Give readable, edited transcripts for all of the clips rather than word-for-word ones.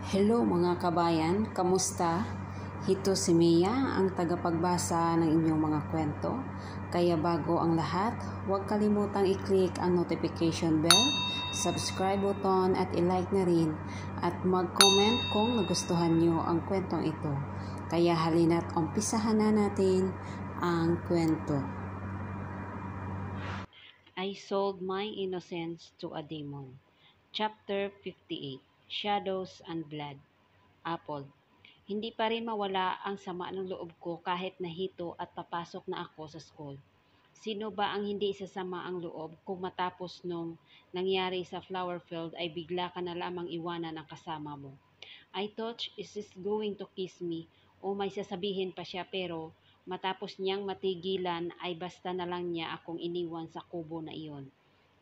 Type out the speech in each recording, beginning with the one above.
Hello mga kabayan, kamusta? Ito si Mia, ang tagapagbasa ng inyong mga kwento. Kaya bago ang lahat, huwag kalimutang i-click ang notification bell, subscribe button at i-like na rin at mag-comment kung nagustuhan nyo ang kwentong ito. Kaya halina't umpisahan na natin ang kwento. I sold my innocence to a demon. Chapter 58, Shadows and Blood. Apple. Hindi pa rin mawala ang sama ng loob ko kahit nahito at papasok na ako sa school. Sino ba ang hindi sasama ang loob kung matapos nung nangyari sa flower field ay bigla ka na lamang iwanan ang kasama mo? I thought, is this going to kiss me? O may sasabihin pa siya pero matapos niyang matigilan ay basta na lang niya akong iniwan sa kubo na iyon.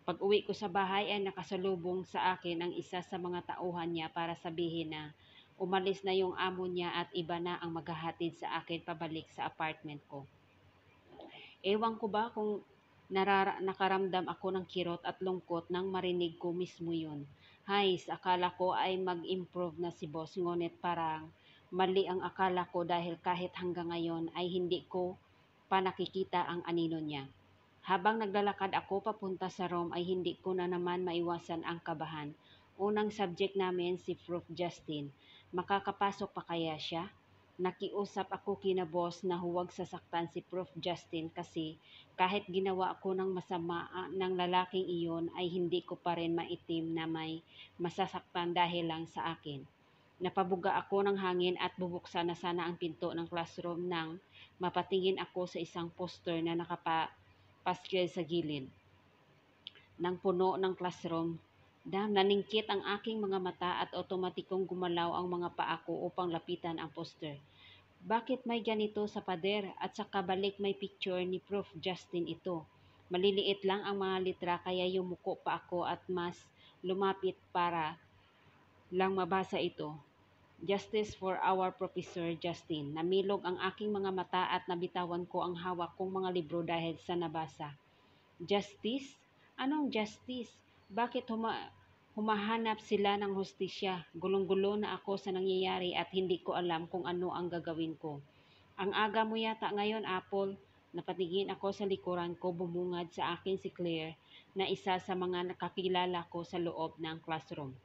Pag uwi ko sa bahay ay nakasalubong sa akin ang isa sa mga tauhan niya para sabihin na umalis na yung amo niya at iba na ang maghahatid sa akin pabalik sa apartment ko. Ewan ko ba kung nakaramdam ako ng kirot at lungkot nang marinig ko mismo yun. Hays, akala ko ay mag-improve na si boss ngunit parang mali ang akala ko dahil kahit hanggang ngayon ay hindi ko pa nakikita ang anino niya. Habang naglalakad ako papunta sa room ay hindi ko na naman maiwasan ang kabahan. Unang subject namin si Prof. Justin. Makakapasok pa kaya siya? Nakiusap ako kina boss na huwag sasaktan si Prof. Justin kasi kahit ginawa ko ng masama ng lalaking iyon ay hindi ko pa rin maitim na may masasaktan dahil lang sa akin. Napabuga ako ng hangin at bubuksan na sana ang pinto ng classroom nang mapatingin ako sa isang poster na paskil sa gilid ng puno ng classroom. Naningkit ang aking mga mata at otomatikong gumalaw ang mga paa ko upang lapitan ang poster. Bakit may ganito sa pader at sa kabalik may picture ni Prof. Justin ito? Maliliit lang ang mga litra kaya yumuko pa ako at mas lumapit para lang mabasa ito. Justice for our Professor Justin. Namilog ang aking mga mata at nabitawan ko ang hawak kong mga libro dahil sa nabasa. Justice? Anong justice? Bakit humahanap sila ng hustisya? Gulong-gulo na ako sa nangyayari at hindi ko alam kung ano ang gagawin ko. Ang aga mo yata ngayon, Apple. Napatingin ako sa likuran ko, bumungad sa akin si Claire na isa sa mga nakakilala ko sa loob ng classroom.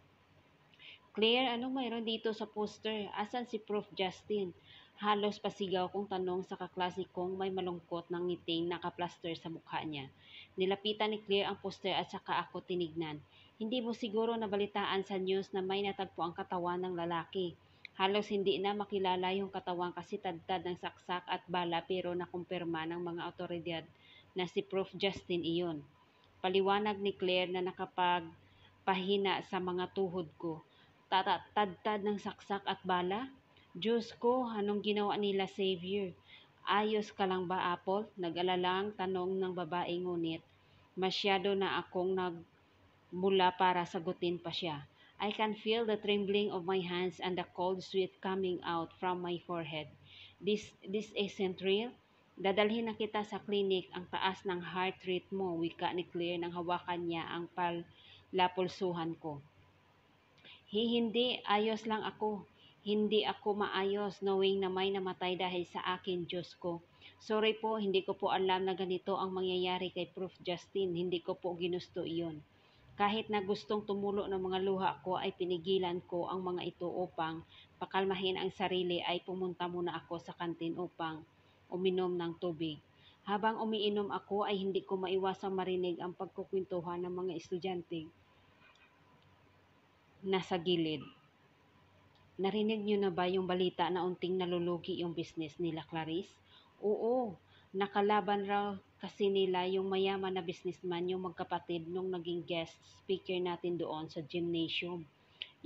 Claire, anong mayroon dito sa poster? Asan si Prof. Justin? Halos pasigaw kong tanong sa kaklase kong may malungkot ng ngiting nakaplaster sa mukha niya. Nilapitan ni Claire ang poster at saka ako tinignan. Hindi mo siguro nabalitaan sa news na may natagpo ang katawan ng lalaki. Halos hindi na makilala yung katawan kasi tadtad ng saksak at bala pero nakumpirma ng mga otoridad na si Prof. Justin iyon. Paliwanag ni Claire na nakapagpahina sa mga tuhod ko. Tadtad ng saksak at bala? Diyos ko, anong ginawa nila, Savior? Ayos ka lang ba, Apple? Nag-alalang tanong ng babae ngunit masyado na akong nagmula para sagutin pa siya. I can feel the trembling of my hands and the cold sweat coming out from my forehead. This isn't real? Dadalhin na kita sa klinik, ang taas ng heart rate mo, wika ni Claire nang hawakan niya ang palapulsuhan ko. Hindi, ayos lang ako. Hindi ako maayos knowing na may namatay dahil sa akin, Diyos ko. Sorry po, hindi ko po alam na ganito ang mangyayari kay Prof. Justin. Hindi ko po ginusto iyon. Kahit na gustong tumulo ng mga luha ko ay pinigilan ko ang mga ito upang pakalmahin ang sarili ay pumunta muna ako sa kantin upang uminom ng tubig. Habang umiinom ako ay hindi ko maiwasang marinig ang pagkukwentuhan ng mga estudyante nasa gilid. Narinig niyo na ba yung balita na unting nalulugi yung business nila, Clarice? Oo, nakalaban raw kasi nila yung mayaman na businessman yung magkapatid nung naging guest speaker natin doon sa gymnasium.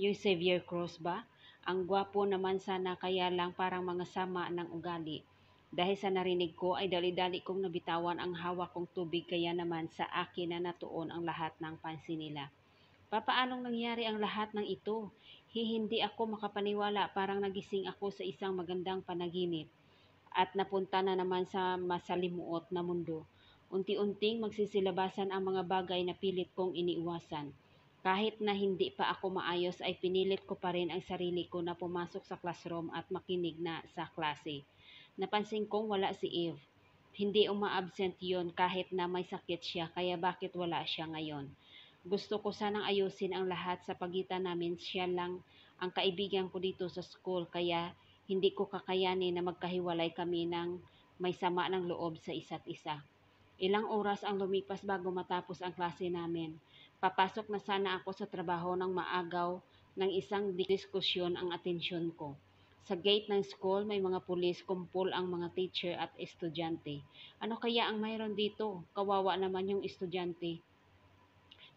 Yung Xavier Cruz ba? Ang gwapo naman sana kaya lang parang mga sama ng ugali. Dahil sa narinig ko ay dali-dali kong nabitawan ang hawak kong tubig kaya naman sa akin na natuon ang lahat ng pansin nila. Papaanong nangyari ang lahat ng ito? Hindi ako makapaniwala, parang nagising ako sa isang magandang panaginip at napunta na naman sa masalimuot na mundo. Unti-unting magsisilabasan ang mga bagay na pilit kong iniiwasan. Kahit na hindi pa ako maayos ay pinilit ko pa rin ang sarili ko na pumasok sa classroom at makinig na sa klase. Napansin kong wala si Eve. Hindi uma-absent yon kahit na may sakit siya, kaya bakit wala siya ngayon? Gusto ko sanang ayusin ang lahat sa pagitan namin, siya lang ang kaibigan ko dito sa school, kaya hindi ko kakayanin na magkahiwalay kami ng may sama ng loob sa isa't isa. Ilang oras ang lumipas bago matapos ang klase namin. Papasok na sana ako sa trabaho ng maagaw ng isang diskusyon ang atensyon ko. Sa gate ng school, may mga pulis, kumpol ang mga teacher at estudyante. Ano kaya ang mayroon dito? Kawawa naman yung estudyante.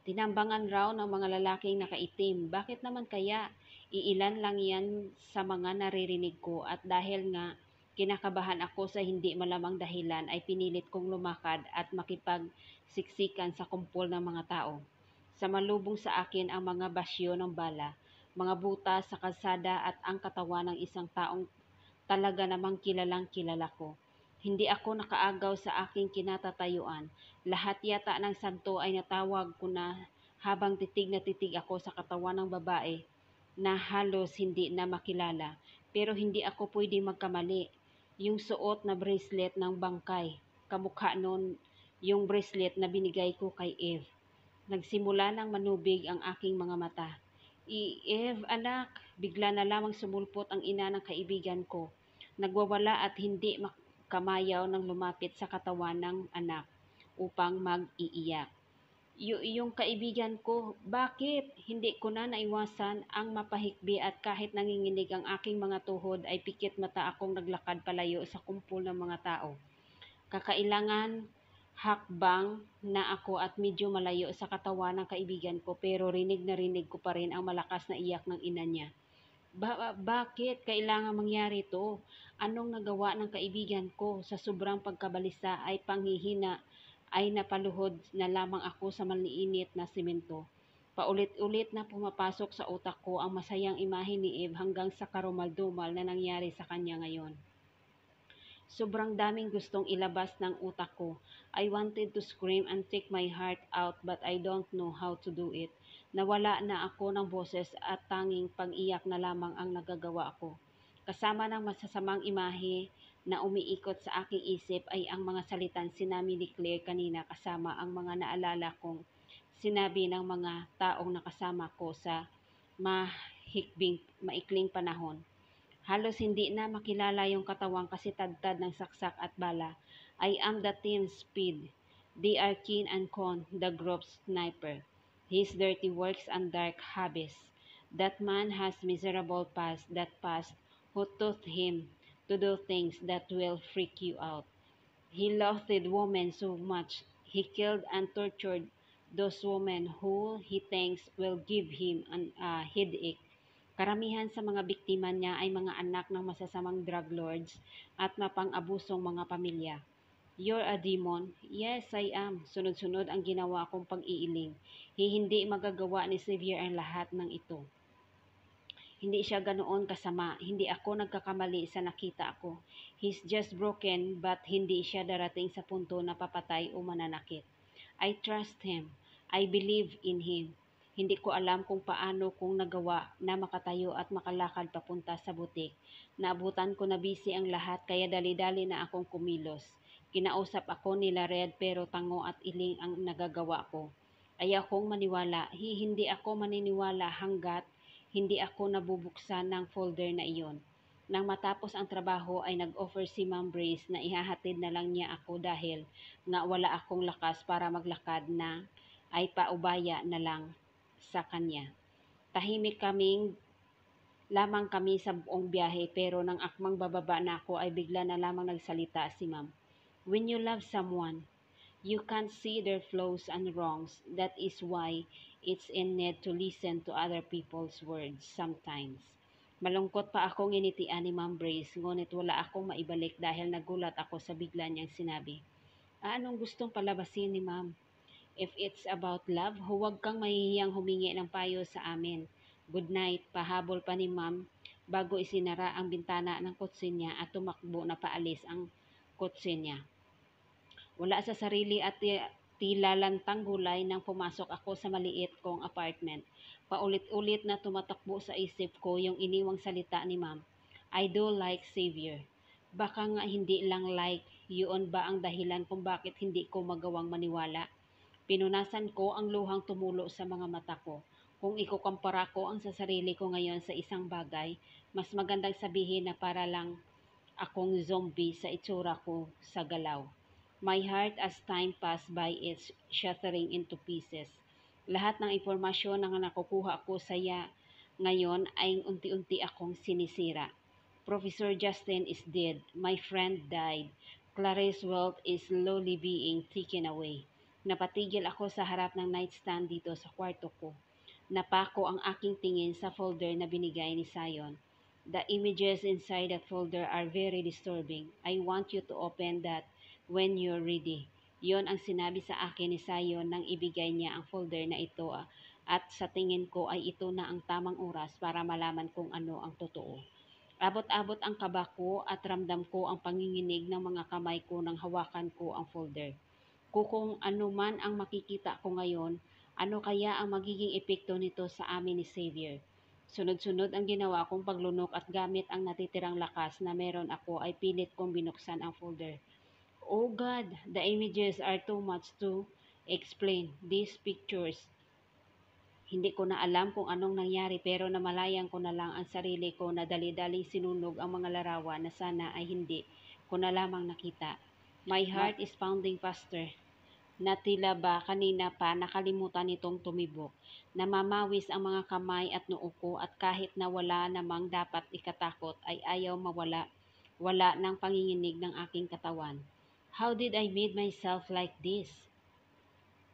Tinambangan raw ng mga lalaking nakaitim. Bakit naman kaya? Iilan lang yan sa mga naririnig ko at dahil nga kinakabahan ako sa hindi malamang dahilan ay pinilit kong lumakad at makipagsiksikan sa kumpol ng mga tao. Samalubong sa akin ang mga basyo ng bala, mga butas sa kalsada at ang katawan ng isang taong talaga namang kilalang kilala ko. Hindi ako nakaagaw sa aking kinatatayuan. Lahat yata ng santo ay natawag ko na habang titig na titig ako sa katawan ng babae na halos hindi na makilala. Pero hindi ako pwede magkamali. Yung suot na bracelet ng bangkay, kamukha noon yung bracelet na binigay ko kay Eve. Nagsimula nang manubig ang aking mga mata. Eve, anak, bigla na lamang sumulpot ang ina ng kaibigan ko. Nagwawala at hindi makamayaw nang lumapit sa katawan ng anak upang mag-iiyak. Yung kaibigan ko, bakit? Hindi ko na naiwasan ang mapahikbi at kahit nanginginig ang aking mga tuhod ay pikit mata akong naglakad palayo sa kumpol ng mga tao. Kakailangan hakbang na ako at medyo malayo sa katawan ng kaibigan ko pero rinig na rinig ko pa rin ang malakas na iyak ng ina niya. Bakit kailangan mangyari to? Anong nagawa ng kaibigan ko? Sa sobrang pagkabalisa ay panghihina ay napaluhod na lamang ako sa maliinit na simento. Paulit-ulit na pumapasok sa utak ko ang masayang imahe ni Eve hanggang sa karumal-dumal na nangyari sa kanya ngayon. Sobrang daming gustong ilabas ng utak ko. I wanted to scream and take my heart out but I don't know how to do it. Nawala na ako ng boses at tanging pag-iyak na lamang ang nagagawa ko. Kasama ng masasamang imahe na umiikot sa aking isip ay ang mga salitang sinabi ni Claire kanina kasama ang mga naalala kong sinabi ng mga taong nakasama ko sa maikling panahon. Halos hindi na makilala yung katawan kasi tadtad ng saksak at bala. I am the team speed. They are Keen and Con, the group sniper. His dirty works and dark habits. That man has miserable past, that past who taught him to do things that will freak you out. He loathed women so much. He killed and tortured those women who he thinks will give him a headache. Karamihan sa mga biktima niya ay mga anak ng masasamang drug lords at mapang-abusong mga pamilya. You're a demon? Yes, I am. Sunod-sunod ang ginawa kong pag-iiling. Hindi magagawa ni Xavier ang lahat ng ito. Hindi siya ganoon kasama. Hindi ako nagkakamali sa nakita ako. He's just broken but hindi siya darating sa punto na papatay o mananakit. I trust him. I believe in him. Hindi ko alam kung paano kong nagawa na makatayo at makalakad papunta sa butik. Naabutan ko na busy ang lahat kaya dali-dali na akong kumilos. Kinausap ako nila Red pero tango at iling ang nagagawa ko. Ayaw kong maniwala. Hindi ako maniniwala hanggat hindi ako nabubuksan ng folder na iyon. Nang matapos ang trabaho ay nag-offer si Ma'am Brace na ihahatid na lang niya ako dahil nga wala akong lakas para maglakad na ay paubaya na lang sa kanya. Tahimik lamang kami sa buong biyahe pero nang akmang bababa na ako ay bigla na lamang nagsalita si Ma'am. When you love someone, you can't see their flaws and wrongs. That is why it's in need to listen to other people's words sometimes. Malungkot pa akong initian ni Ma'am Brace, ngunit wala akong maibalik dahil nagulat ako sa bigla niyang sinabi. Anong gustong palabasin ni Ma'am? If it's about love, huwag kang mahihiyang humingi ng payo sa amin. Good night, pahabol pa ni Ma'am bago isinara ang bintana ng kotse niya at tumakbo na paalis ang kotse niya. Wala sa sarili at Tila lantang gulay nang pumasok ako sa maliit kong apartment. Paulit-ulit na tumatakbo sa isip ko yung iniwang salita ni ma'am. I do like Xavier. Baka nga hindi lang like, yun ba ang dahilan kung bakit hindi ko magawang maniwala? Pinunasan ko ang luhang tumulo sa mga mata ko. Kung ikukumpara ko ang sa sarili ko ngayon sa isang bagay, mas magandang sabihin na para lang akong zombie sa itsura ko sa galaw. My heart as time passed by is shattering into pieces. Lahat ng impormasyon na nakukuha ko saya ngayon ay unti-unti akong sinisira. Professor Justin is dead. My friend died. Clarice's wealth is slowly being taken away. Napatigil ako sa harap ng nightstand dito sa kwarto ko. Napako ang aking tingin sa folder na binigay ni Sion. The images inside that folder are very disturbing. I want you to open that when you're ready. Yon ang sinabi sa akin ni Sion nang ibigay niya ang folder na ito at sa tingin ko ay ito na ang tamang oras para malaman kung ano ang totoo. Abot-abot ang kaba ko at ramdam ko ang panginginig ng mga kamay ko nang hawakan ko ang folder. Kung ano man ang makikita ko ngayon, ano kaya ang magiging epekto nito sa amin ni Xavier? Sunod-sunod ang ginawa kong paglunok at gamit ang natitirang lakas na meron ako ay pilit kong binuksan ang folder. Oh God, the images are too much to explain. These pictures, hindi ko na alam kung anong nangyari pero namalayan ko na lang ang sarili ko na dali-daling sinunog ang mga larawan na sana ay hindi ko na lamang nakita. My heart is pounding faster. Na tila ba kanina pa nakalimutan nitong tumibok. Namamawis ang mga kamay at noo ko at kahit na wala namang dapat ikatakot ay ayaw mawala. Wala ng panginginig ng aking katawan. How did I made myself like this?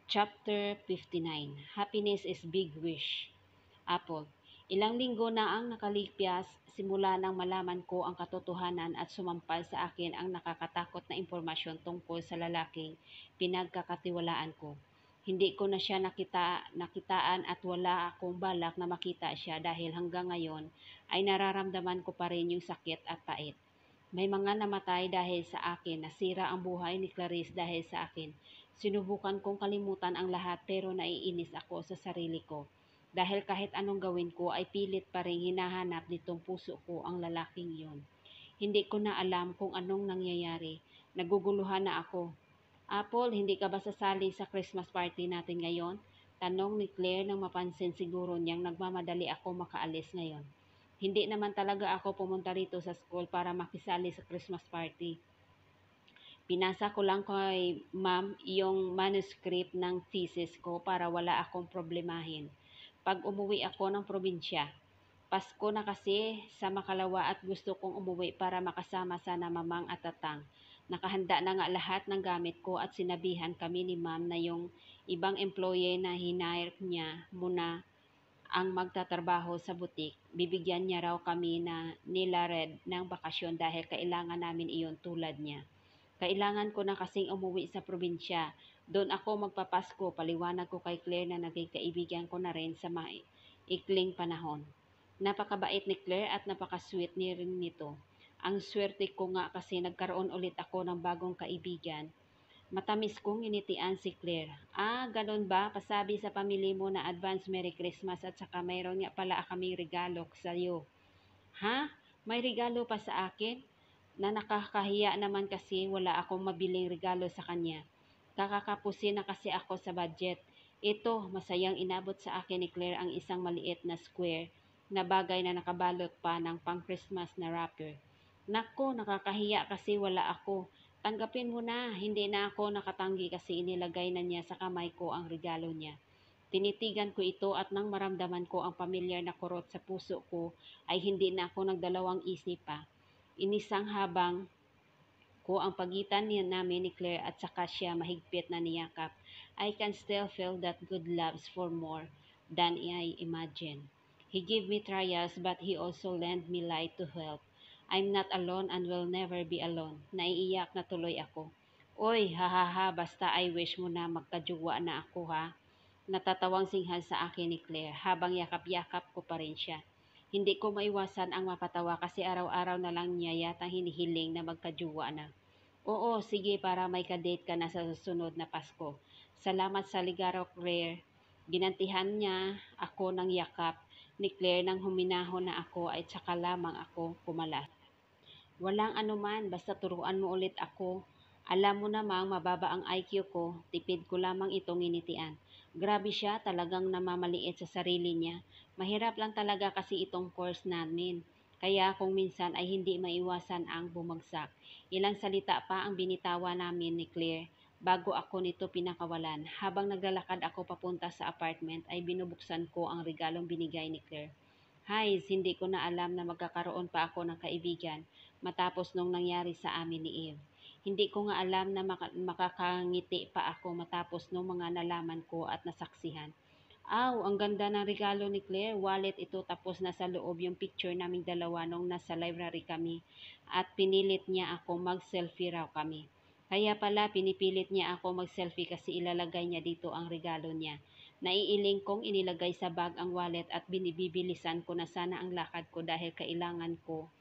Chapter 59. Happiness is Big Wish. Apple. Ilang linggo na ang nakalipas simula nang malaman ko ang katotohanan at sumampal sa akin ang nakakatakot na impormasyon tungkol sa lalaking pinagkakatiwalaan ko. Hindi ko na siya nakitaan at wala akong balak na makita siya dahil hanggang ngayon ay nararamdaman ko pa rin yung sakit at pait. May mga namatay dahil sa akin, nasira ang buhay ni Clarice dahil sa akin. Sinubukan kong kalimutan ang lahat pero naiinis ako sa sarili ko. Dahil kahit anong gawin ko ay pilit pa rin hinahanap nitong puso ko ang lalaking yon. Hindi ko na alam kung anong nangyayari. Naguguluhan na ako. Apple, hindi ka ba sasali sa Christmas party natin ngayon? Tanong ni Claire nang mapansin siguro niyang nagmamadali ako makaalis ngayon. Hindi naman talaga ako pumunta rito sa school para makisali sa Christmas party. Pinasa ko lang kay ma'am yung manuscript ng thesis ko para wala akong problemahin. Pag umuwi ako ng probinsya, Pasko na kasi sa Makalawa at gusto kong umuwi para makasama sana mamang at tatang. Nakahanda na nga lahat ng gamit ko at sinabihan kami ni ma'am na yung ibang employee na hinire niya muna ang magtatrabaho sa butik. Bibigyan niya raw kami na nila Red ng bakasyon dahil kailangan namin iyon tulad niya. Kailangan ko na kasing umuwi sa probinsya. Doon ako magpapasko, paliwanag ko kay Claire na naging kaibigan ko na rin sa maikling panahon. Napakabait ni Claire at napakasweet ni rin nito. Ang swerte ko nga kasi nagkaroon ulit ako ng bagong kaibigan. Matamis kong initian si Claire. Ah, ganun ba? Pasabi sa pamilya mo na advance Merry Christmas at saka mayroon nga pala kaming regalo sa iyo. Ha? May regalo pa sa akin? Na nakakahiya naman kasi wala akong mabiling regalo sa kanya. Kakakapusin na kasi ako sa budget. Ito, masayang inabot sa akin ni Claire ang isang maliit na square na bagay na nakabalot pa ng pang-Christmas na wrapper. Nako, nakakahiya kasi wala ako. Tanggapin mo na, hindi na ako nakatanggi kasi inilagay na niya sa kamay ko ang regalo niya. Tinitigan ko ito at nang maramdaman ko ang pamilyar na kurot sa puso ko ay hindi na ako nagdalawang isip pa. Inisang habang ko ang pagitan niya namin ni Claire at saka siya mahigpit na niyakap. I can still feel that good loves for more than I imagine. He gave me trials but he also lent me light to help. I'm not alone and will never be alone. Naiiyak na tuloy ako. Oy, hahaha, basta I wish mo na magkajuwa na ako ha. Natatawang singhal sa akin ni Claire habang yakap-yakap ko pa rin siya. Hindi ko maiwasan ang mapatawa kasi araw-araw na lang niya yatang hinihiling na magkajuwa na. Oo, sige para may kadate ka na sa susunod na Pasko. Salamat sa ligaro, Claire. Ginantihan niya ako ng yakap ni Claire nang huminahon na ako ay tsaka lamang ako pumalas. Walang anuman, basta turuan mo ulit ako. Alam mo namang mababa ang IQ ko, tipid ko lamang itong initian. Grabe siya, talagang namamaliit sa sarili niya. Mahirap lang talaga kasi itong course namin. Kaya kung minsan ay hindi maiwasan ang bumagsak. Ilang salita pa ang binitawa namin ni Claire bago ako nito pinakawalan. Habang naglalakad ako papunta sa apartment ay binubuksan ko ang regalong binigay ni Claire. Hi, hindi ko na alam na magkakaroon pa ako ng kaibigan matapos nung nangyari sa amin ni Eve. Hindi ko nga alam na makakangiti pa ako matapos nung mga nalaman ko at nasaksihan. Aw, ang ganda ng regalo ni Claire. Wallet ito tapos nasa loob yung picture naming dalawa nung nasa library kami at pinilit niya ako mag-selfie raw kami. Kaya pala pinipilit niya ako mag-selfie kasi ilalagay niya dito ang regalo niya. Naiiling kong inilagay sa bag ang wallet at binibibilisan ko na sana ang lakad ko dahil kailangan ko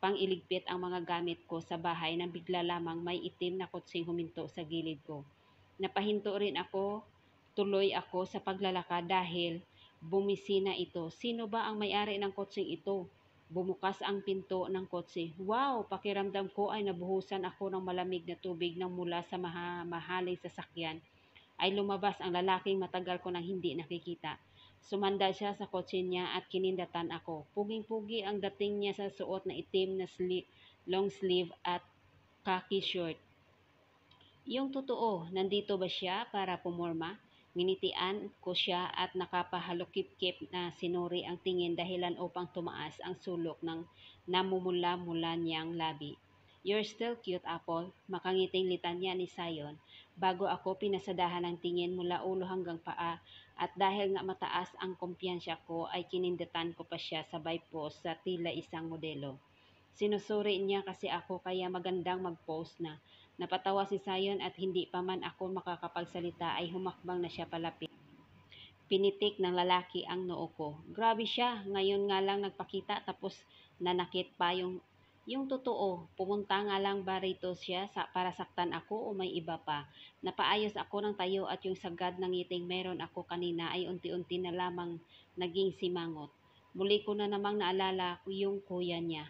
pang iligpit ang mga gamit ko sa bahay nang bigla lamang may itim na kutsing huminto sa gilid ko. Napahinto rin ako, tuloy ako sa paglalakad dahil bumisina ito. Sino ba ang may-ari ng kutsing ito? Bumukas ang pinto ng kotse. Wow! Pakiramdam ko ay nabuhusan ako ng malamig na tubig nang mula sa mahaling sasakyan ay lumabas ang lalaking matagal ko nang hindi nakikita. Sumandal siya sa kotse niya at kinindatan ako. Puging-pugi ang dating niya sa suot na itim na long sleeve at khaki shirt. Yung totoo, nandito ba siya para pumorma? Nginitian ko siya at nakapahalukip-kip na sinuri ang tingin dahilan upang tumaas ang sulok ng namumula-mula niyang labi. You're still cute, Apple. Makangiting litanya ni Sayon bago ako pinasadahan ng tingin mula ulo hanggang paa at dahil nga mataas ang kumpiyansya ko ay kinindatan ko pa siya sabay post sa tila isang modelo. Sinusuri niya kasi ako kaya magandang mag-post na. Napatawa si Sayon at hindi pa man ako makakapagsalita ay humakbang na siya palapit. Pinitik ng lalaki ang noo ko. Grabe siya, ngayon nga lang nagpakita tapos nanakit pa yung totoo. Pumunta nga lang ba rito siya para saktan ako o may iba pa? Napaayos ako ng tayo at yung sagad ng ngiting meron ako kanina ay unti-unti na lamang naging simangot. Muli ko na namang naalala yung kuya niya.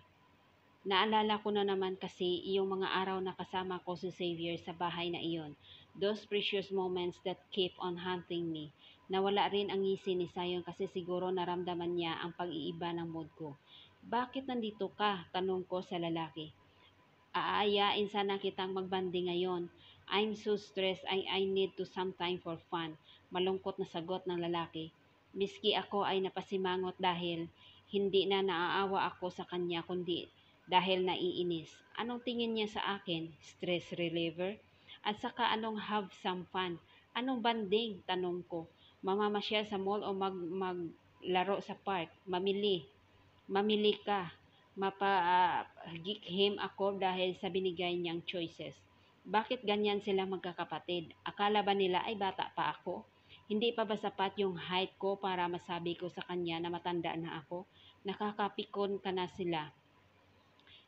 Naalala ko na naman kasi iyong mga araw na kasama ko si Xavier sa bahay na iyon. Those precious moments that keep on haunting me. Nawala rin ang ngisi ni Sayon kasi siguro naramdaman niya ang pag-iiba ng mood ko. Bakit nandito ka? Tanong ko sa lalaki. Aayain sana kitang magbandi ngayon. I'm so stressed, I need to some time for fun. Malungkot na sagot ng lalaki. Miski ako ay napasimangot dahil hindi na naaawa ako sa kanya kundi dahil naiinis. Anong tingin niya sa akin? Stress reliever? At saka anong have some fun? Anong banding? Tanong ko. Mamamasyal sa mall o maglaro sa park? Mamili ka. Mapagikhim ako dahil sa binigay niyang choices. Bakit ganyan sila magkakapatid? Akala ba nila ay bata pa ako? Hindi pa ba sapat yung height ko para masabi ko sa kanya na matanda na ako? Nakakapikon ka na sila.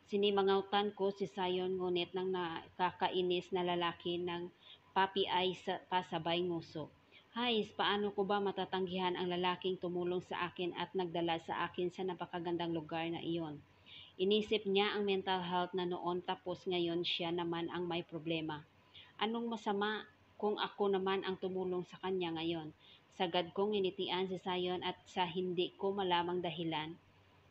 Sinimangautan ko si Sayon ngunit nang nakakainis na lalaki ng papi ay pasabay nguso. Hayes, paano ko ba matatanggihan ang lalaking tumulong sa akin at nagdala sa akin sa napakagandang lugar na iyon? Inisip niya ang mental health na noon tapos ngayon siya naman ang may problema. Anong masama kung ako naman ang tumulong sa kanya ngayon? Sagad kong initian si Sayon at sa hindi ko malamang dahilan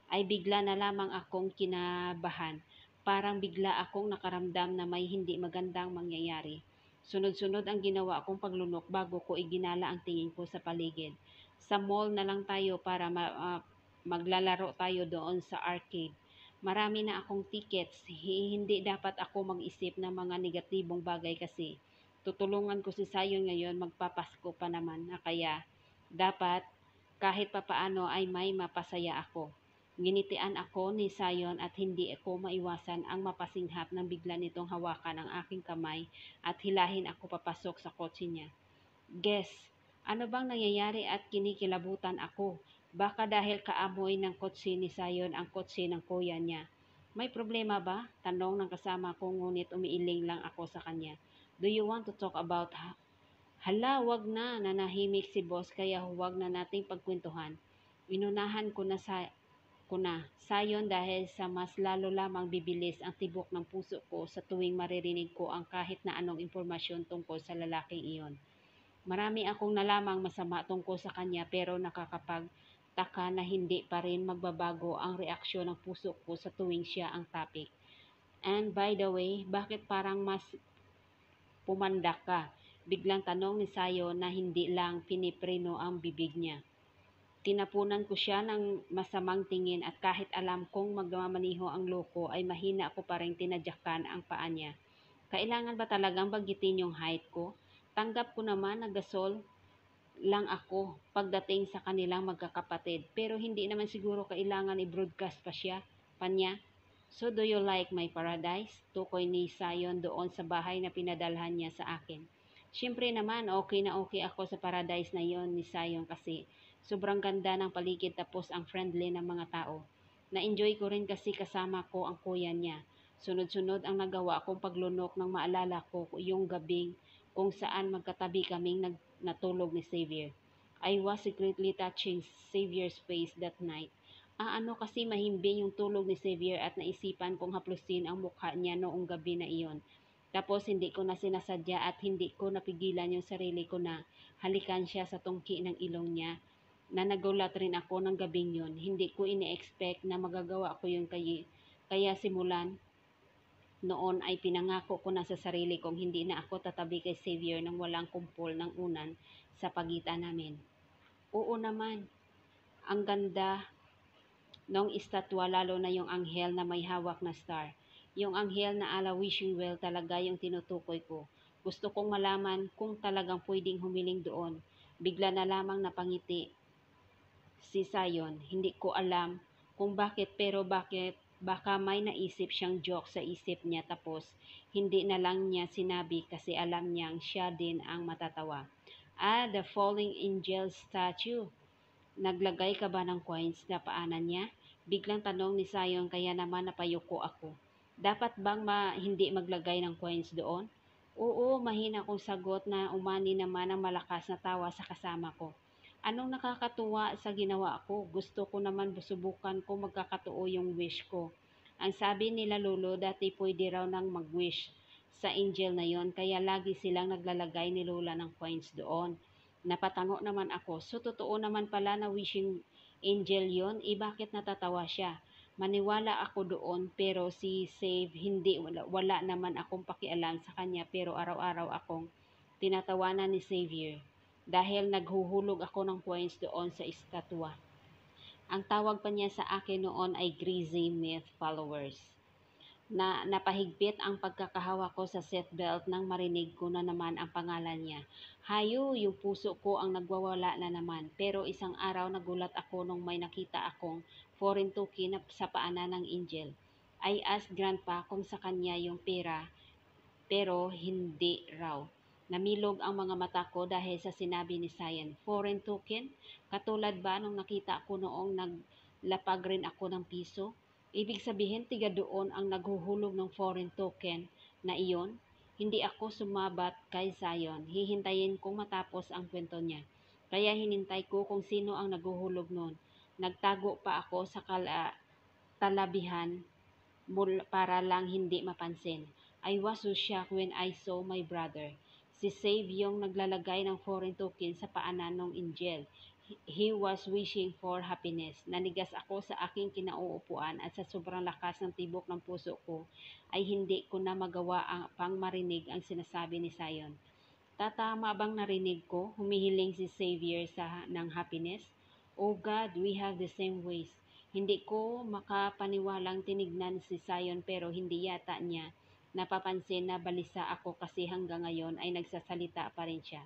ay bigla na lamang akong kinabahan. Parang bigla akong nakaramdam na may hindi magandang mangyayari. Sunod-sunod ang ginawa kong paglunok bago ko iginala ang tingin ko sa paligid. Sa mall na lang tayo para maglalaro tayo doon sa arcade. Marami na akong tickets. Hindi dapat ako mag-isip ng mga negatibong bagay kasi tutulungan ko si Sayon ngayon, magpapasko pa naman na kaya dapat kahit papaano ay may mapasaya ako. Ginitian ako ni Sayon at hindi ako maiwasan ang mapasinghap ng bigla nitong hawakan ang aking kamay at hilahin ako papasok sa kotse niya. Guess, ano bang nangyayari at kinikilabutan ako? Baka dahil kaamoy ng kotse ni Sayon ang kotse ng kuya niya. May problema ba? Tanong ng kasama ko ngunit umiiling lang ako sa kanya. Do you want to talk about Hala, wag na, nanahimik si boss kaya huwag na nating pagkwentuhan. Inunahan ko na sayon dahil sa mas lalo lamang bibilis ang tibok ng puso ko sa tuwing maririnig ko ang kahit na anong impormasyon tungkol sa lalaking iyon. Marami akong nalamang masama tungkol sa kanya pero nakakapagtaka na hindi pa rin magbabago ang reaksyon ng puso ko sa tuwing siya ang topic. And by the way, bakit parang mas pumandak ka? Biglang tanong ni Sayo na hindi lang pinipreno ang bibig niya. Tinapunan ko siya ng masamang tingin at kahit alam kong magmamaniho ang loko ay mahina ko pa rin tinadyakan ang paa niya. Kailangan ba talagang banggitin yung height ko? Tanggap ko naman na gasol lang ako pagdating sa kanilang magkakapatid pero hindi naman siguro kailangan i-broadcast pa niya. So do you like my paradise? Tukoy ni Sayon doon sa bahay na pinadalhan niya sa akin. Siyempre naman okay na okay ako sa paradise na yon ni Sayon kasi sobrang ganda ng paligid tapos ang friendly ng mga tao. Na-enjoy ko rin kasi kasama ko ang kuya niya. Sunod-sunod ang nagawa kong paglunok nang maalala ko yung gabing kung saan magkatabi kaming natulog ni Xavier. I was secretly touching Xavier's face that night. Ano kasi mahimbing yung tulog ni Xavier at naisipan kong haplusin ang mukha niya noong gabi na iyon. Tapos hindi ko na sinasadya at hindi ko napigilan yung sarili ko na halikan siya sa tungki ng ilong niya na nagulat rin ako ng gabing yun. Hindi ko ini-expect na magagawa ko yun kaya simulan noon ay pinangako ko na sa sarili kong hindi na ako tatabi kay Xavier nang walang kumpol ng unan sa pagitan namin. Oo naman, ang ganda nung estatwa lalo na yung anghel na may hawak na star. Yung anghel na ala wishing well talaga yung tinutukoy ko. Gusto kong malaman kung talagang pwedeng humiling doon. Bigla na lamang napangiti si Sayon. Hindi ko alam kung bakit pero baka may naisip siyang joke sa isip niya tapos hindi na lang niya sinabi kasi alam niyang siya din ang matatawa. The falling angel statue. Naglagay ka ba ng coins na paanan niya? Biglang tanong ni Sayon kaya naman napayuko ako. Dapat bang hindi maglagay ng coins doon? Oo, mahina kong sagot na umani naman ang malakas na tawa sa kasama ko. Anong nakakatuwa sa ginawa ko? Gusto ko naman subukan kung magkakatuo yung wish ko. Ang sabi nila Lolo, dati pwede raw nang mag-wish sa angel na yon kaya lagi silang naglalagay ni Lola ng coins doon. Napatango naman ako. So, totoo naman pala na wishing angel yon? Bakit natatawa siya? Maniwala ako doon pero si Save hindi, wala naman akong pakialam sa kanya pero araw-araw akong tinatawanan ni Xavier dahil naghuhulog ako ng coins doon sa estatwa. Ang tawag pa niya sa akin noon ay Greasy Myth Followers na napahigpit ang pagkakahawak ko sa seatbelt nang marinig ko na naman ang pangalan niya. Hayo, yung puso ko ang nagwawala na naman. Pero isang araw nagulat ako nung may nakita akong foreign token sa paanan ng angel. I asked Grandpa kung sa kanya yung pera, pero hindi raw. Namilog ang mga mata ko dahil sa sinabi ni Sayan. Foreign token? Katulad ba nung nakita ko noong naglapag rin ako ng piso? Ibig sabihin tiga doon ang naghuhulog ng foreign token na iyon? Hindi ako sumabat kay Sayon. Hihintayin kong matapos ang kwento niya. Kaya hinintay ko kung sino ang naghuhulog noon. Nagtago pa ako sa talabihan para lang hindi mapansin. I was so shocked when I saw my brother. Si Save yung naglalagay ng foreign token sa paanan ng angel. He was wishing for happiness. Nanigas ako sa aking kinauupuan at sa sobrang lakas ng tibok ng puso ko ay hindi ko na magawa pang marinig ang sinasabi ni Sayon. Tatama bang narinig ko? Humihiling si Xavier ng happiness? Oh God, we have the same ways. Hindi ko makapaniwalang tinignan si Sayon pero hindi yata niya napapansin na balisa ako kasi hanggang ngayon ay nagsasalita pa rin siya.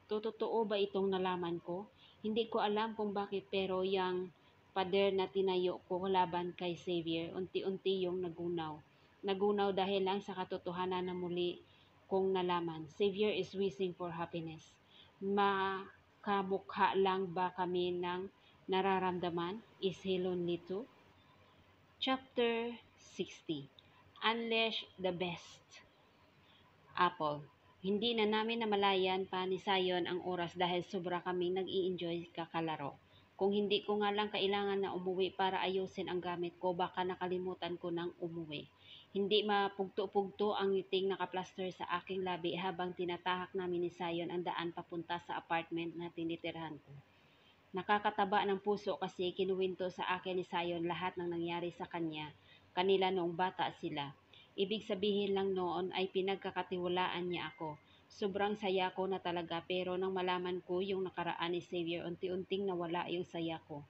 Totoo ba itong nalaman ko? Hindi ko alam kung bakit pero yung pader na tinayo ko laban kay Xavier unti-unti yung nagunaw. Nagunaw dahil lang sa katotohanan na muli kong nalaman. Xavier is wishing for happiness. Makamukha lang ba kami ng nararamdaman? Is he lonely too? Chapter 60. Unleash the Best. Apple. Hindi na namin namalayan pa ni Sayon ang oras dahil sobra kaming nag-i-enjoy kakalaro. Kung hindi ko nga lang kailangan na umuwi para ayusin ang gamit ko, baka nakalimutan ko nang umuwi. Hindi mapugto-pugto ang ngiting nakaplaster sa aking labi habang tinatahak namin ni Sayon ang daan papunta sa apartment na tinitirhan ko. Nakakataba ng puso kasi kinuwento sa akin ni Sayon lahat ng nangyari sa kanila noong bata sila. Ibig sabihin lang noon ay pinagkakatiwalaan niya ako. Sobrang saya ko na talaga pero nang malaman ko yung nakaraan ni Xavier, unti-unting nawala yung saya ko.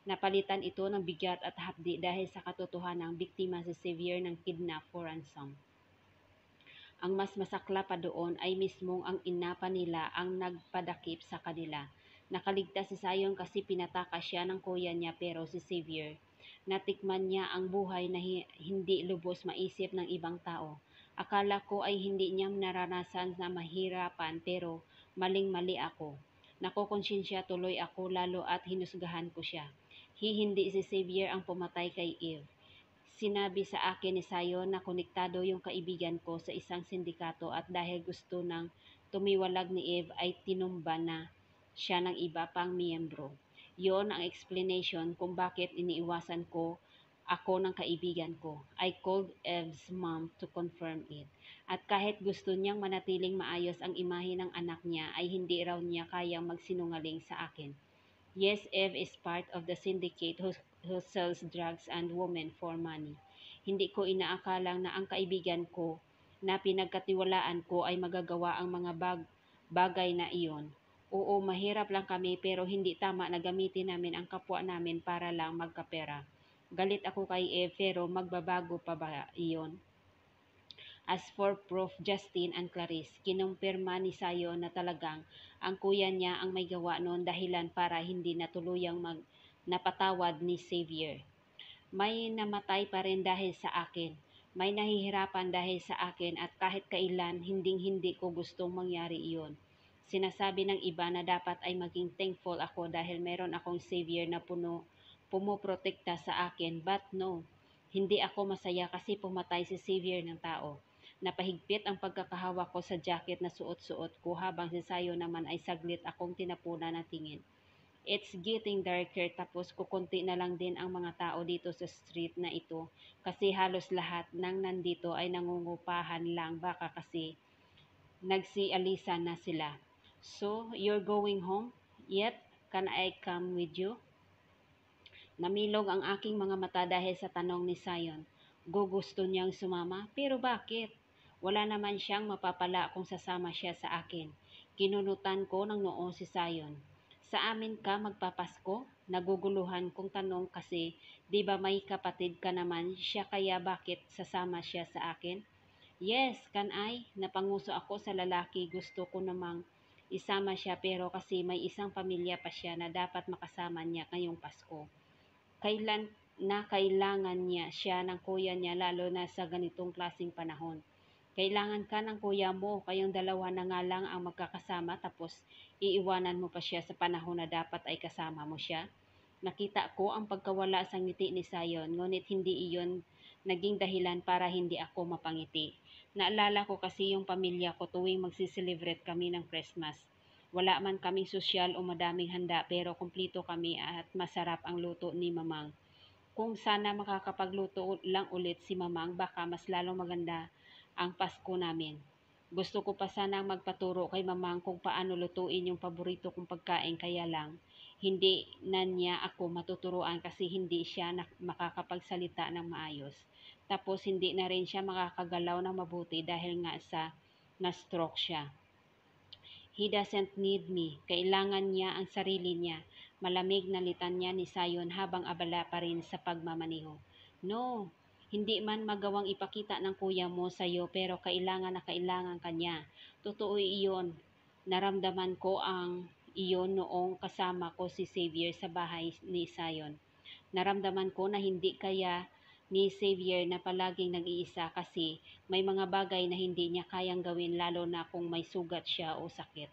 Napalitan ito ng bigat at hapdi dahil sa katotohanang biktima si Xavier ng kidnap for ransom. Ang mas masakla pa doon ay mismong ang ina pa nila ang nagpadakip sa kanila. Nakaligtas si Sayon kasi pinatakas siya ng kuya niya pero si Xavier, natikman niya ang buhay na hindi lubos maisip ng ibang tao. Akala ko ay hindi niya naranasan na mahirapan pero maling-mali ako. Nakokonsensya tuloy ako lalo at hinusgahan ko siya. Hindi si Xavier ang pumatay kay Eve. Sinabi sa akin ni Sayon na konektado yung kaibigan ko sa isang sindikato at dahil gusto ng tumiwalag ni Eve ay tinumba na siya ng iba pang miyembro. Yon ang explanation kung bakit iniiwasan ko ako ng kaibigan ko. I called Eve's mom to confirm it. At kahit gusto niyang manatiling maayos ang imahe ng anak niya ay hindi raw niya kayang magsinungaling sa akin. Yes, Eve is part of the syndicate who sells drugs and women for money. Hindi ko inaakalang na ang kaibigan ko na pinagkatiwalaan ko ay magagawa ang mga bagay na iyon. Oo, mahirap lang kami pero hindi tama na gamitin namin ang kapwa namin para lang magkapera. Galit ako kay Eve pero magbabago pa ba iyon? As for Prof. Justin and Clarice, kinumpirma ni Sayo na talagang ang kuya niya ang may gawa noon dahilan para hindi natuluyang napatawad ni Xavier. May namatay pa rin dahil sa akin. May nahihirapan dahil sa akin at kahit kailan hinding-hindi ko gustong mangyari iyon. Sinasabi ng iba na dapat ay maging thankful ako dahil meron akong Xavier na pumoprotekta sa akin, but no. Hindi ako masaya kasi pumatay si Xavier ng tao. Napahigpit ang pagkakahawak ko sa jacket na suot-suot ko habang si Sayo naman ay saglit akong tinapuna ng tingin. It's getting darker tapos kukunti na lang din ang mga tao dito sa street na ito kasi halos lahat ng nandito ay nangungupahan lang baka kasi nagsialisan na sila. So, you're going home? Yet, can I come with you? Namilog ang aking mga mata dahil sa tanong ni Sayon. Gusto niyang sumama? Pero bakit? Wala naman siyang mapapala kung sasama siya sa akin. Kinunutan ko ng noo si Sayon. Sa amin ka magpapasko? Naguguluhan kong tanong kasi di ba may kapatid ka naman siya kaya bakit sasama siya sa akin? Yes, can I? Napanguso ako sa lalaki. Gusto ko namang isama siya pero kasi may isang pamilya pa siya na dapat makasama niya ngayong Pasko. Kailangan niya siya ng kuya niya lalo na sa ganitong klaseng panahon. Kailangan ka ng kuya mo, kayong dalawa na nga lang ang magkakasama tapos iiwanan mo pa siya sa panahon na dapat ay kasama mo siya. Nakita ko ang pagkawala sa ngiti ni Sayon, ngunit hindi iyon naging dahilan para hindi ako mapangiti. Naalala ko kasi yung pamilya ko tuwing magsiselebrate kami ng Christmas. Wala man kaming sosyal o madaming handa pero kumpleto kami at masarap ang luto ni Mamang. Kung sana makakapagluto lang ulit si Mamang, baka mas lalong maganda ang Pasko namin. Gusto ko pa sanang magpaturo kay Mamang kung paano lutuin yung paborito kong pagkain kaya lang hindi na niya ako matuturuan kasi hindi siya makakapagsalita ng maayos. Tapos hindi na rin siya makakagalaw ng mabuti dahil nga sa na-stroke siya. He doesn't need me. Kailangan niya ang sarili niya. Malamig na litanya ni Sayon habang abala pa rin sa pagmamaneho. No, hindi man magawang ipakita ng kuya mo sa iyo pero kailangan na kailangan kanya. Totoo iyon. Naramdaman ko ang iyon noong kasama ko si Xavier sa bahay ni Sayon. Naramdaman ko na hindi kaya ni Xavier na palaging nag-iisa kasi may mga bagay na hindi niya kayang gawin lalo na kung may sugat siya o sakit.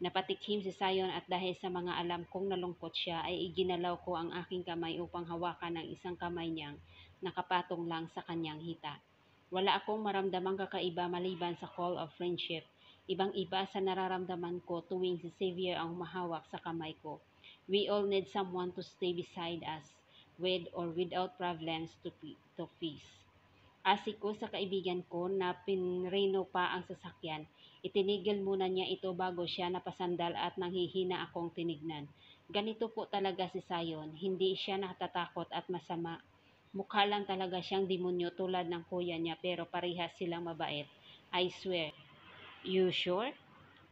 Napatikhim si Sayon at dahil sa mga alam kong nalungkot siya ay iginalaw ko ang aking kamay upang hawakan ang isang kamay niyang nakapatong lang sa kanyang hita. Wala akong maramdamang kakaiba maliban sa call of friendship. Ibang-iba sa nararamdaman ko tuwing si Xavier ang humahawak sa kamay ko. We all need someone to stay beside us, with or without problems to face. Asiko sa kaibigan ko na pinreno pa ang sasakyan. Itinigil muna niya ito bago siya napasandal at nanghihina akong tinignan. Ganito po talaga si Sayon, hindi siya natatakot at masama. Mukha lang talaga siyang demonyo tulad ng kuya niya pero parehas silang mabait. I swear. You sure?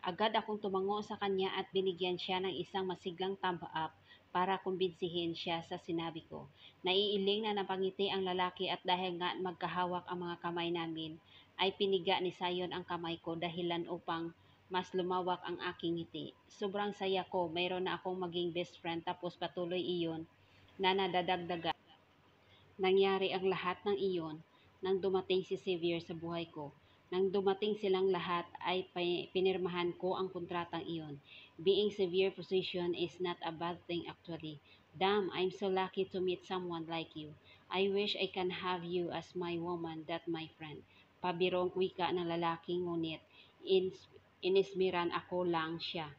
Agad akong tumango sa kanya at binigyan siya ng isang masiglang thumb up para kumbinsihin siya sa sinabi ko. Naiiling na napangiti ang lalaki at dahil nga magkahawak ang mga kamay namin, ay piniga ni Sayon ang kamay ko dahilan upang mas lumawak ang aking ngiti. Sobrang saya ko, mayroon na akong maging best friend tapos patuloy iyon na nadadagdaga. Nangyari ang lahat ng iyon nang dumating si Xavier sa buhay ko. Nang dumating silang lahat ay pinirmahan ko ang kontratang iyon. Being Xavier position is not a bad thing actually. Damn, I'm so lucky to meet someone like you. I wish I can have you as my woman, that my friend. Pabirong wika ng lalaki ngunit inismiran ako lang siya.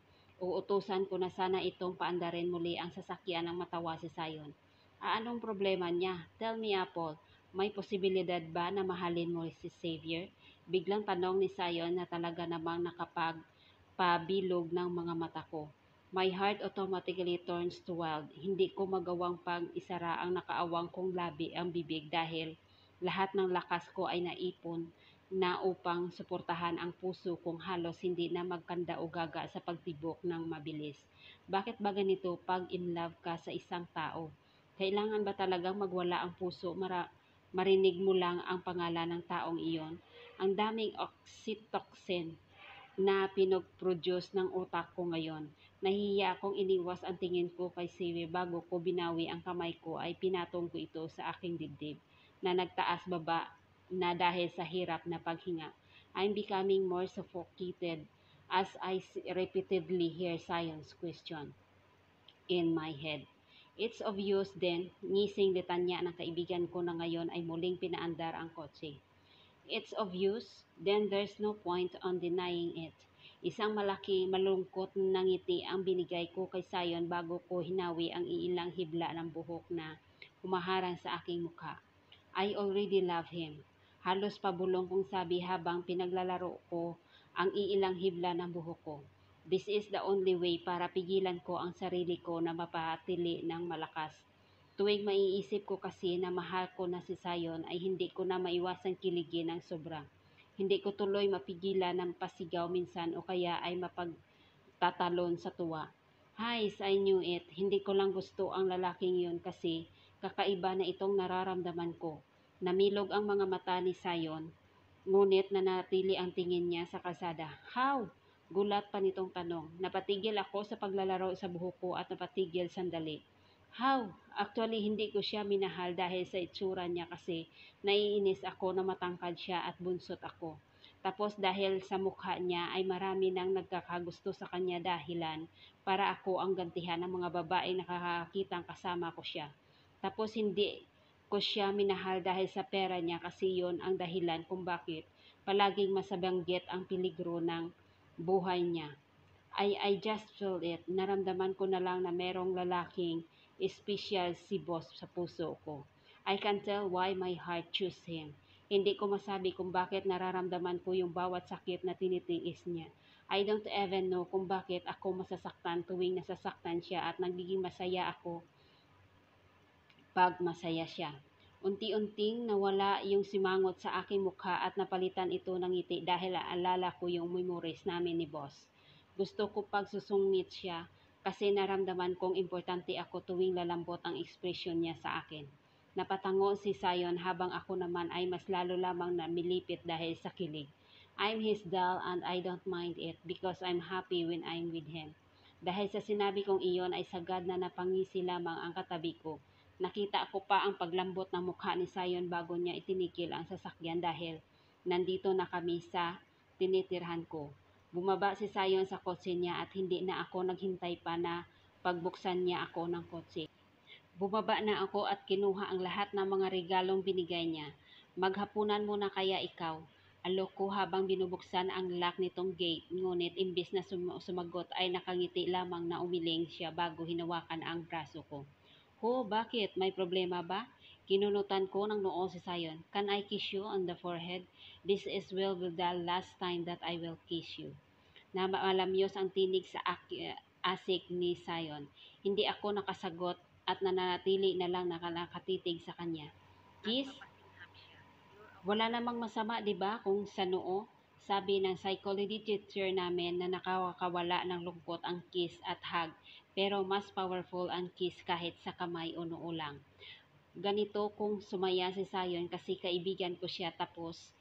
Uutusan ko na sana itong paandarin muli ang sasakyan ng matawa si Sayon. Anong problema niya? Tell me, Apple, may posibilidad ba na mahalin mo si Xavier? Biglang tanong ni Sayon na talaga namang nakapagpabilog ng mga mata ko. My heart automatically turns to wild. Hindi ko magawang pag-isara ang nakaawang kong labi ang bibig dahil lahat ng lakas ko ay naipon na upang suportahan ang puso kong halos hindi na magkanda o gaga sa pagtibok ng mabilis. Bakit ba ganito pag in love ka sa isang tao? Kailangan ba talagang magwala ang puso marinig mo lang ang pangalan ng taong iyon? Ang daming oxytocin na pinag-produce ng utak ko ngayon. Nahihiya akong iniwas ang tingin ko kay Siwi bago ko binawi ang kamay ko ay pinatong ko ito sa aking dibdib na nagtaas baba na dahil sa hirap na paghinga. I'm becoming more suffocated as I repeatedly hear Science question in my head. It's obvious din, ngising litanya ng kaibigan ko na ngayon ay muling pinaandar ang kotse. It's obvious, then there's no point on denying it. Isang malaki malungkot na ngiti ang binigay ko kay Sayon bago ko hinawi ang iilang hibla ng buhok na humaharang sa aking mukha. I already love him. Halos pabulong kong sabi habang pinaglalaro ko ang iilang hibla ng buhok ko. This is the only way para pigilan ko ang sarili ko na mapatili ng malakas. Tuwing maiisip ko kasi na mahal ko na si Sayon ay hindi ko na maiwasang kiligin ng sobra. Hindi ko tuloy mapigilan ng pasigaw minsan o kaya ay mapagtatalon sa tuwa. Hi, I knew it. Hindi ko lang gusto ang lalaking yun kasi kakaiba na itong nararamdaman ko. Namilog ang mga mata ni Sayon, ngunit nanatili ang tingin niya sa kalsada. How? Gulat pa nitong tanong. Napatigil ako sa paglalaro sa buhok ko at napatigil sandali. How? Actually, hindi ko siya minahal dahil sa itsura niya kasi naiinis ako na matangkad siya at bunsot ako. Tapos dahil sa mukha niya ay marami nang nagkakagusto sa kanya dahilan para ako ang gantihan ng mga babaeng nakakakitang kasama ko siya. Tapos hindi ko siya minahal dahil sa pera niya kasi yon ang dahilan kung bakit palaging masabanggit ang peligro ng buhay niya. I just feel it. Naramdaman ko na lang na merong lalaking espesyal si boss sa puso ko. I can tell why my heart chose him. Hindi ko masabi kung bakit nararamdaman ko yung bawat sakit na tinitiis niya. I don't even know kung bakit ako masasaktan tuwing nasasaktan siya at nagiging masaya ako pag masaya siya. Unti-unting nawala yung simangot sa aking mukha at napalitan ito ng ngiti dahil aalala ko yung memories namin ni boss. Gusto ko pagsusungit siya kasi naramdaman kong importante ako tuwing lalambot ang ekspresyon niya sa akin. Napatango si Sayon habang ako naman ay mas lalo lamang namilipit dahil sa kilig. I'm his doll and I don't mind it because I'm happy when I'm with him. Dahil sa sinabi kong iyon ay sagad na napangisi lamang ang katabi ko. Nakita ko pa ang paglambot ng mukha ni Sayon bago niya itinigil ang sasakyan dahil nandito na kami sa tinitirhan ko. Bumaba si Sayon sa kotse niya at hindi na ako naghintay pa na pagbuksan niya ako ng kotse. Bumaba na ako at kinuha ang lahat ng mga regalong binigay niya. Maghapunan muna kaya ikaw. Alok ko habang binubuksan ang lock nitong gate, ngunit imbis na sumagot ay nakangiti lamang na umiling siya bago hinawakan ang braso ko. Ho, bakit? May problema ba? Kinunutan ko ng noo si Sayon. Can I kiss you on the forehead? This is will be the last time that I will kiss you. Na malamyos ang tinig sa asik ni Sayon. Hindi ako nakasagot at nananatili na lang nakatitig sa kanya. Kiss? Wala namang masama, 'di ba, kung sa noo? Sabi ng psychology teacher namin na nakakawala ng lungkot ang kiss at hug, pero mas powerful ang kiss kahit sa kamay o noo lang. Ganito kung sumaya si Sayon kasi kaibigan ko siya tapos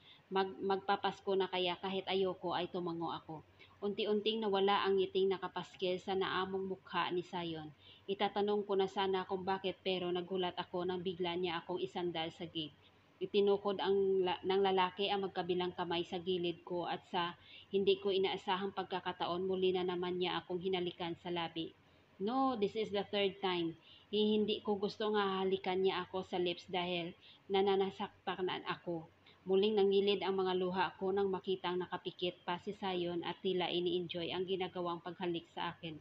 magpapasko na kaya kahit ayoko ay tumango ako. Unti-unting nawala ang ngiting nakapaskil sa naamong mukha ni Sayon. Itatanong ko na sana kung bakit pero nagulat ako nang bigla niya akong isandal sa gate. Itinukod ng lalaki ang magkabilang kamay sa gilid ko at sa hindi ko inaasahang pagkakataon muli na naman niya akong hinalikan sa labi. No, this is the third time. Hindi ko gusto nga halikan niya ako sa lips dahil nananasaktan ako. Muling nangilid ang mga luha ko nang makitang nakapikit pa si Sayon at tila ini-enjoy ang ginagawang paghalik sa akin.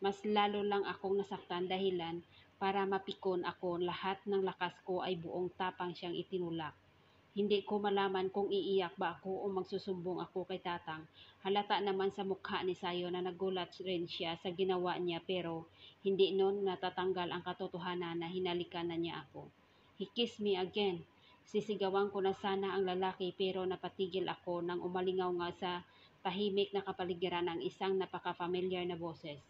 Mas lalo lang akong nasaktan dahilan para mapikon ako, lahat ng lakas ko ay buong tapang siyang itinulak. Hindi ko malaman kung iiyak ba ako o magsusumbong ako kay Tatang. Halata naman sa mukha ni Sayo na nagulat rin siya sa ginawa niya pero hindi noon natatanggal ang katotohanan na hinalikan na niya ako. He kissed me again. Sisigawan ko na sana ang lalaki pero napatigil ako nang umalingaw nga sa tahimik na kapaligiran ng isang napaka-familiar na boses.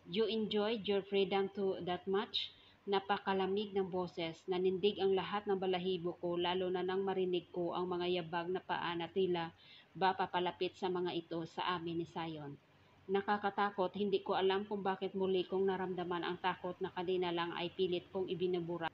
You enjoyed your freedom to that much? Napakalamig ng boses, nanindig ang lahat ng balahibo ko lalo na nang marinig ko ang mga yabag na paa na tila ba papalapit sa mga ito sa amin ni Sayon. Nakakatakot, hindi ko alam kung bakit muli kong naramdaman ang takot na kanina lang ay pilit kong ibinubura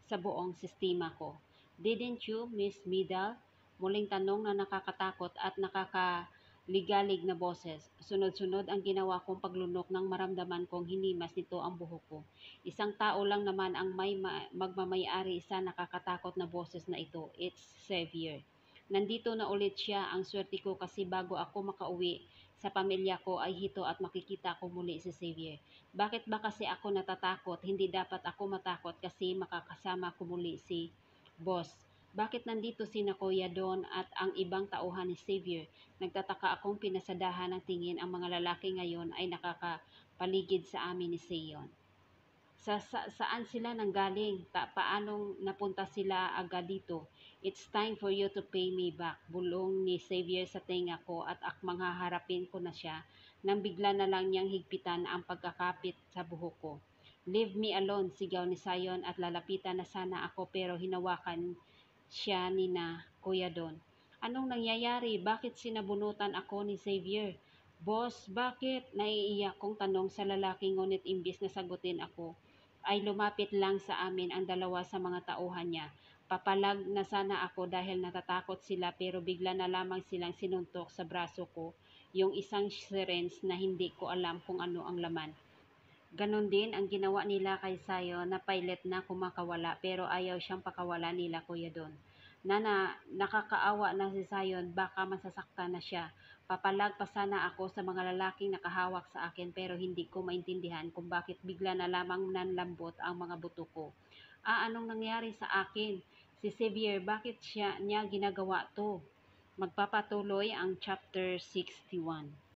sa buong sistema ko. Didn't you, Miss Midal? Muling tanong na nakakatakot at nakakaligalig na boses. Sunod-sunod ang ginawa kong paglunok nang maramdaman kong hinimas nito ang buhok ko. Isang tao lang naman ang may magmamayari sa nakakatakot na boses na ito. It's Xavier. Nandito na ulit siya. Ang swerte ko kasi bago ako makauwi sa pamilya ko ay hito at makikita ko muli si Xavier. Bakit ba kasi ako natatakot? Hindi dapat ako matakot kasi makakasama ko muli si Boss. Bakit nandito si Kuya Don at ang ibang tauhan ni Xavier? Nagtataka akong pinasadahan ng tingin ang mga lalaki ngayon ay nakakapaligid sa amin ni Seon. Saan sila nanggaling? Paanong napunta sila agad dito? It's time for you to pay me back. Bulong ni Xavier sa tenga ko at akmang haharapin ko na siya nang bigla na lang niyang higpitan ang pagkakapit sa buhok ko. Leave me alone, sigaw ni Sayon at lalapitan na sana ako pero hinawakan siya ni na Kuya Don. Anong nangyayari? Bakit sinabunutan ako ni Xavier? Boss, bakit? Naiiyak kong tanong sa lalaki ngunit imbis na sagutin ako, ay lumapit lang sa amin ang dalawa sa mga tauhan niya. Papalag na sana ako dahil natatakot sila pero bigla na lamang silang sinuntok sa braso ko yung isang syringe na hindi ko alam kung ano ang laman. Ganon din ang ginawa nila kay Sayo na pilot na kumakawala pero ayaw siyang pakawala nila Kuya Don. Nakakaawa na si Sayon, baka masasaktan na siya. Papalag pa sana ako sa mga lalaking nakahawak sa akin pero hindi ko maintindihan kung bakit bigla na lamang nanlambot ang mga buto ko. Anong nangyari sa akin? Si Xavier, bakit niya ginagawa to? Magpapatuloy ang chapter 61.